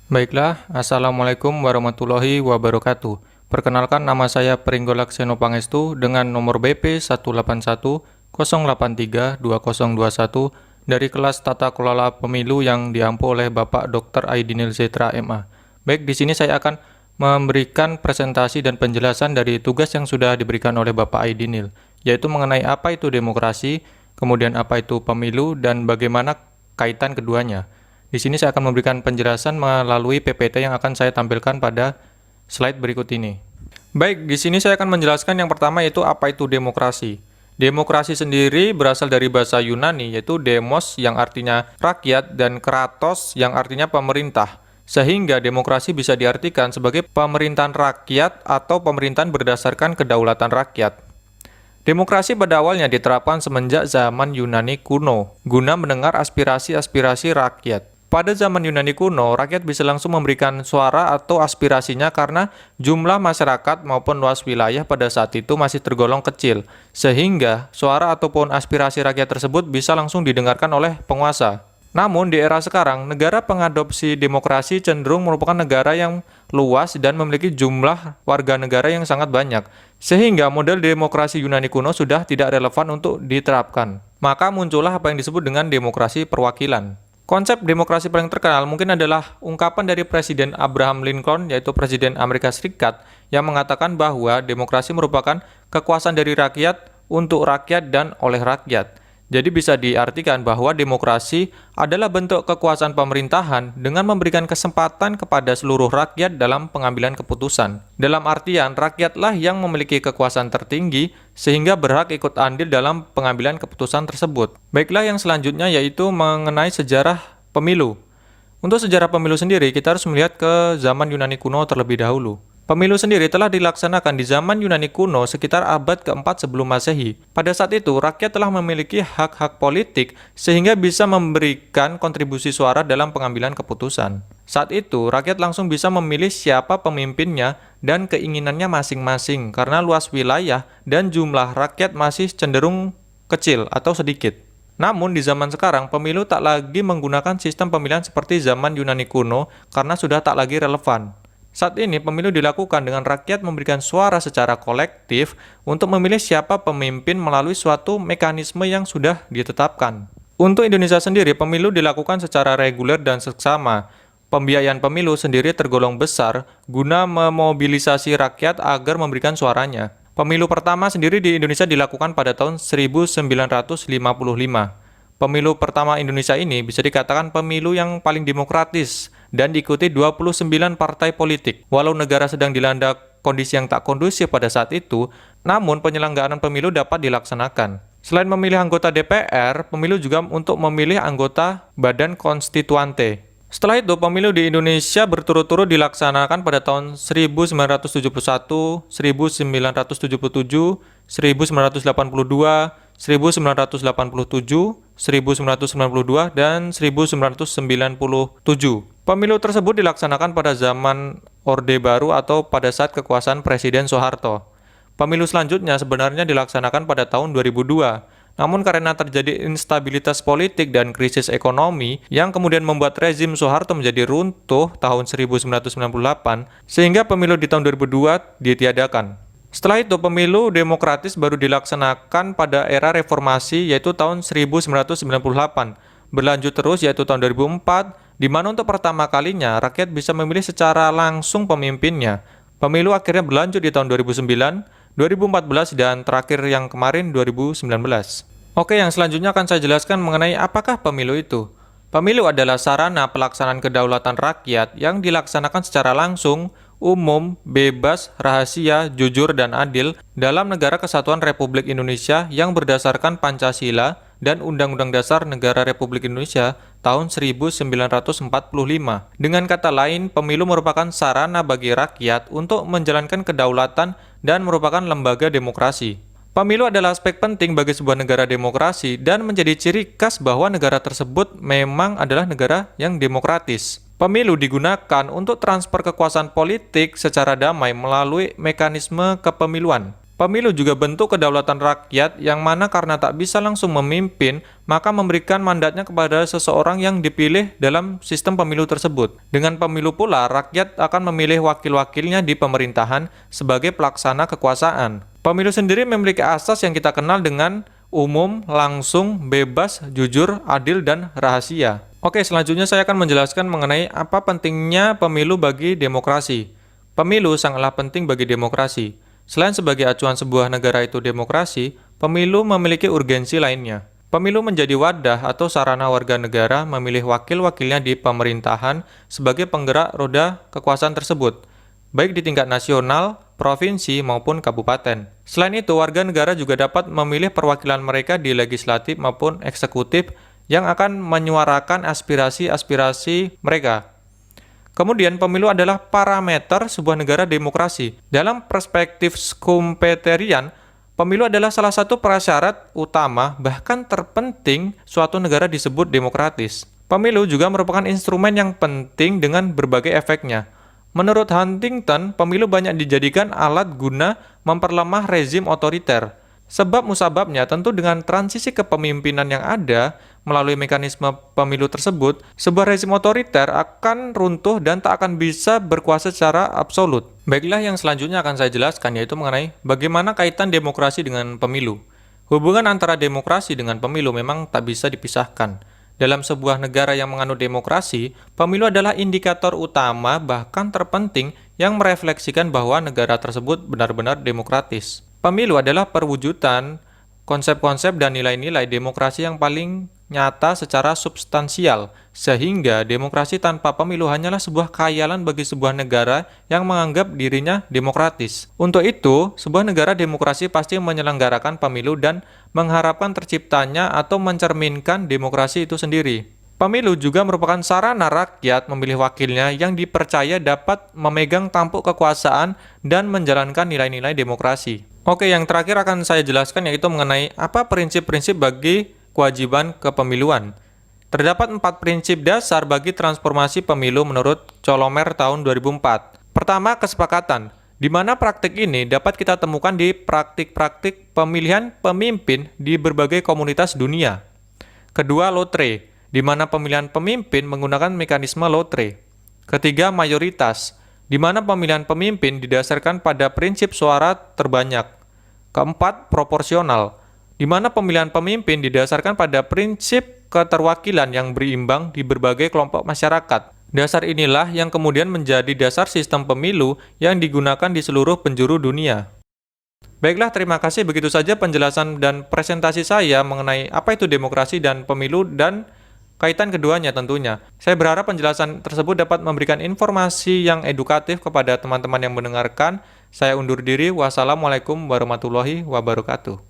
Baiklah, Assalamualaikum warahmatullahi wabarakatuh. Perkenalkan, nama saya Pringgo Lakseno Pangestu dengan nomor BP 18108322021 dari kelas Tata Kelola Pemilu yang diampu oleh Bapak Dr. Aidinil Zetra MA. Baik, di sini saya akan memberikan presentasi dan penjelasan dari tugas yang sudah diberikan oleh Bapak Aidinil, yaitu mengenai apa itu demokrasi, kemudian apa itu pemilu, dan bagaimana kaitan keduanya. Di sini saya akan memberikan penjelasan melalui PPT yang akan saya tampilkan pada slide berikut ini. Baik, di sini saya akan menjelaskan yang pertama yaitu apa itu demokrasi. Demokrasi sendiri berasal dari bahasa Yunani yaitu demos yang artinya rakyat dan kratos yang artinya pemerintah. Sehingga demokrasi bisa diartikan sebagai pemerintahan rakyat atau pemerintahan berdasarkan kedaulatan rakyat. Demokrasi pada awalnya diterapkan semenjak zaman Yunani kuno, guna mendengar aspirasi-aspirasi rakyat. Pada zaman Yunani kuno, rakyat bisa langsung memberikan suara atau aspirasinya karena jumlah masyarakat maupun luas wilayah pada saat itu masih tergolong kecil, sehingga suara ataupun aspirasi rakyat tersebut bisa langsung didengarkan oleh penguasa. Namun, di era sekarang, negara pengadopsi demokrasi cenderung merupakan negara yang luas dan memiliki jumlah warga negara yang sangat banyak, sehingga model demokrasi Yunani kuno sudah tidak relevan untuk diterapkan. Maka muncullah apa yang disebut dengan demokrasi perwakilan. Konsep demokrasi paling terkenal mungkin adalah ungkapan dari Presiden Abraham Lincoln, yaitu Presiden Amerika Serikat, yang mengatakan bahwa demokrasi merupakan kekuasaan dari rakyat, untuk rakyat, dan oleh rakyat. Jadi bisa diartikan bahwa demokrasi adalah bentuk kekuasaan pemerintahan dengan memberikan kesempatan kepada seluruh rakyat dalam pengambilan keputusan. Dalam artian, rakyatlah yang memiliki kekuasaan tertinggi sehingga berhak ikut andil dalam pengambilan keputusan tersebut. Baiklah, yang selanjutnya yaitu mengenai sejarah pemilu. Untuk sejarah pemilu sendiri, kita harus melihat ke zaman Yunani kuno terlebih dahulu. Pemilu sendiri telah dilaksanakan di zaman Yunani kuno sekitar abad ke-4 sebelum Masehi. Pada saat itu, rakyat telah memiliki hak-hak politik sehingga bisa memberikan kontribusi suara dalam pengambilan keputusan. Saat itu, rakyat langsung bisa memilih siapa pemimpinnya dan keinginannya masing-masing karena luas wilayah dan jumlah rakyat masih cenderung kecil atau sedikit. Namun di zaman sekarang, pemilu tak lagi menggunakan sistem pemilihan seperti zaman Yunani kuno karena sudah tak lagi relevan. Saat ini, pemilu dilakukan dengan rakyat memberikan suara secara kolektif untuk memilih siapa pemimpin melalui suatu mekanisme yang sudah ditetapkan. Untuk Indonesia sendiri, pemilu dilakukan secara reguler dan seksama. Pembiayaan pemilu sendiri tergolong besar guna memobilisasi rakyat agar memberikan suaranya. Pemilu pertama sendiri di Indonesia dilakukan pada tahun 1955. Pemilu pertama Indonesia ini bisa dikatakan pemilu yang paling demokratis dan diikuti 29 partai politik. Walau negara sedang dilanda kondisi yang tak kondusif pada saat itu, namun penyelenggaraan pemilu dapat dilaksanakan. Selain memilih anggota DPR, pemilu juga untuk memilih anggota Badan Konstituante. Setelah itu, pemilu di Indonesia berturut-turut dilaksanakan pada tahun 1971, 1977, 1982, 1987, 1992, dan 1997. Pemilu tersebut dilaksanakan pada zaman Orde Baru atau pada saat kekuasaan Presiden Soeharto. Pemilu selanjutnya sebenarnya dilaksanakan pada tahun 2002. Namun karena terjadi instabilitas politik dan krisis ekonomi yang kemudian membuat rezim Soeharto menjadi runtuh tahun 1998, sehingga pemilu di tahun 2002 ditiadakan. Setelah itu, pemilu demokratis baru dilaksanakan pada era reformasi yaitu tahun 1998. Berlanjut terus yaitu tahun 2004, di mana untuk pertama kalinya rakyat bisa memilih secara langsung pemimpinnya. Pemilu akhirnya berlanjut di tahun 2009, 2014, dan terakhir yang kemarin 2019. Oke, yang selanjutnya akan saya jelaskan mengenai apakah pemilu itu. Pemilu adalah sarana pelaksanaan kedaulatan rakyat yang dilaksanakan secara langsung, umum, bebas, rahasia, jujur, dan adil dalam Negara Kesatuan Republik Indonesia yang berdasarkan Pancasila dan Undang-Undang Dasar Negara Republik Indonesia tahun 1945. Dengan kata lain, pemilu merupakan sarana bagi rakyat untuk menjalankan kedaulatan dan merupakan lembaga demokrasi. Pemilu adalah aspek penting bagi sebuah negara demokrasi dan menjadi ciri khas bahwa negara tersebut memang adalah negara yang demokratis. Pemilu digunakan untuk transfer kekuasaan politik secara damai melalui mekanisme kepemiluan. Pemilu juga bentuk kedaulatan rakyat yang mana karena tak bisa langsung memimpin, maka memberikan mandatnya kepada seseorang yang dipilih dalam sistem pemilu tersebut. Dengan pemilu pula, rakyat akan memilih wakil-wakilnya di pemerintahan sebagai pelaksana kekuasaan. Pemilu sendiri memiliki asas yang kita kenal dengan umum, langsung, bebas, jujur, adil, dan rahasia. Oke, selanjutnya saya akan menjelaskan mengenai apa pentingnya pemilu bagi demokrasi. Pemilu sangatlah penting bagi demokrasi. Selain sebagai acuan sebuah negara itu demokrasi, pemilu memiliki urgensi lainnya. Pemilu menjadi wadah atau sarana warga negara memilih wakil-wakilnya di pemerintahan sebagai penggerak roda kekuasaan tersebut, baik di tingkat nasional, provinsi, maupun kabupaten. Selain itu, warga negara juga dapat memilih perwakilan mereka di legislatif maupun eksekutif yang akan menyuarakan aspirasi-aspirasi mereka. Kemudian, pemilu adalah parameter sebuah negara demokrasi. Dalam perspektif Schumpeterian, pemilu adalah salah satu prasyarat utama, bahkan terpenting, suatu negara disebut demokratis. Pemilu juga merupakan instrumen yang penting dengan berbagai efeknya. Menurut Huntington, pemilu banyak dijadikan alat guna memperlemah rezim otoriter. Sebab musababnya tentu dengan transisi kepemimpinan yang ada melalui mekanisme pemilu tersebut, sebuah rezim otoriter akan runtuh dan tak akan bisa berkuasa secara absolut. Baiklah, yang selanjutnya akan saya jelaskan yaitu mengenai bagaimana kaitan demokrasi dengan pemilu. Hubungan antara demokrasi dengan pemilu memang tak bisa dipisahkan. Dalam sebuah negara yang menganut demokrasi, pemilu adalah indikator utama bahkan terpenting yang merefleksikan bahwa negara tersebut benar-benar demokratis. Pemilu adalah perwujudan konsep-konsep dan nilai-nilai demokrasi yang paling nyata secara substansial, sehingga demokrasi tanpa pemilu hanyalah sebuah khayalan bagi sebuah negara yang menganggap dirinya demokratis. Untuk itu, sebuah negara demokrasi pasti menyelenggarakan pemilu dan mengharapkan terciptanya atau mencerminkan demokrasi itu sendiri. Pemilu juga merupakan sarana rakyat memilih wakilnya yang dipercaya dapat memegang tampuk kekuasaan dan menjalankan nilai-nilai demokrasi. Oke, yang terakhir akan saya jelaskan yaitu mengenai apa prinsip-prinsip bagi kewajiban kepemiluan. Terdapat 4 prinsip dasar bagi transformasi pemilu menurut Colomer tahun 2004. Pertama, kesepakatan, di mana praktik ini dapat kita temukan di praktik-praktik pemilihan pemimpin di berbagai komunitas dunia. Kedua, lotre, di mana pemilihan pemimpin menggunakan mekanisme lotre. Ketiga, mayoritas, di mana pemilihan pemimpin didasarkan pada prinsip suara terbanyak. Keempat, proporsional, di mana pemilihan pemimpin didasarkan pada prinsip keterwakilan yang berimbang di berbagai kelompok masyarakat. Dasar inilah yang kemudian menjadi dasar sistem pemilu yang digunakan di seluruh penjuru dunia. Baiklah, terima kasih. Begitu saja penjelasan dan presentasi saya mengenai apa itu demokrasi dan pemilu dan kaitan keduanya tentunya. Saya berharap penjelasan tersebut dapat memberikan informasi yang edukatif kepada teman-teman yang mendengarkan. Saya undur diri. Wassalamualaikum warahmatullahi wabarakatuh.